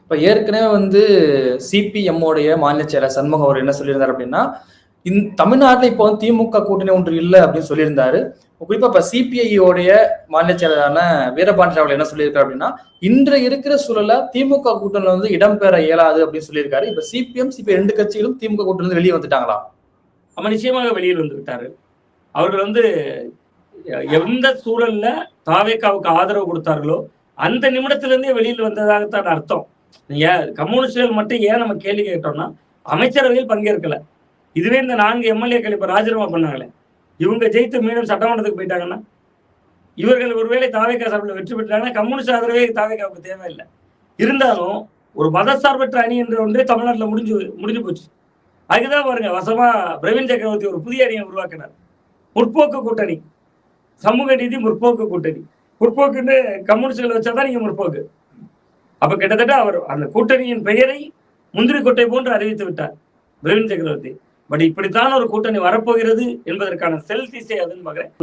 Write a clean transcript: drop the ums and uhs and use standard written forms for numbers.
இப்ப ஏற்கனவே சிபிஎம் உடைய மாநில செயலர் சண்முகம் அவர் என்ன சொல்லியிருந்தார் அப்படின்னா, தமிழ்நாட்டில் இப்போ திமுக கூட்டணி ஒன்று இல்லை அப்படின்னு சொல்லியிருந்தாரு. குறிப்பா இப்ப சிபிஐ உடைய மாநில செயலரான வீரபாண்டி அவர்கள் என்ன சொல்லியிருக்காரு அப்படின்னா, இன்று இருக்கிற சூழல திமுக கூட்டணியில இடம்பெற இயலாது அப்படின்னு சொல்லியிருக்காரு. இப்ப சிபிஎம் சிபிஐ 2 கட்சிகளும் திமுக கூட்டணியிலிருந்து வெளியே வந்துட்டாங்களா? அவன் நிச்சயமாக வெளியில் வந்து விட்டாரு. அவர்கள் எந்த சூழல்ல தாவேகாவுக்கு ஆதரவு கொடுத்தார்களோ அந்த நிமிடத்திலிருந்தே வெளியில் வந்ததாகத்தான் அர்த்தம். கம்யூனிஸ்டுகள் மட்டும் ஏன் நம்ம கேள்வி கேட்டோம்னா, அமைச்சரவையில் பங்கேற்கல. இதுவே இந்த 4 எம்எல்ஏக்கள் இப்ப ராஜினாமா பண்ணாங்களே, இவங்க ஜெயித்து மீண்டும் சட்டமன்றத்துக்கு போயிட்டாங்கன்னா, இவர்கள் ஒருவேளை தாவேகா சார்பில் வெற்றி பெற்றாங்கன்னா கம்யூனிஸ்ட் ஆதரவே தாவேகாவுக்கு தேவையில்லை. இருந்தாலும் ஒரு மதசார்பற்ற அணி என்ற ஒன்றே தமிழ்நாட்டில் முடிஞ்சு போச்சு. அதுக்குதான் பாருங்க, வசமா பிரவீன் சக்கரவர்த்தி ஒரு புதிய அணியை உருவாக்கினார். முற்போக்கு கூட்டணி, சமூக நீதி முற்போக்கு கூட்டணி. முற்போக்குன்னு கம்யூனிஸ்டுகள் வச்சாதான் நீங்க முற்போக்கு. அப்ப கிட்டத்தட்ட அவர் அந்த கூட்டணியின் பெயரை முந்திரி கொட்டை போன்று அறிவித்து விட்டார் பிரவீன் சக்கரவர்த்தி. பட் இப்படித்தான் ஒரு கூட்டணி வரப்போகிறது என்பதற்கான செல் திசை அதுன்னு பாக்குறேன்.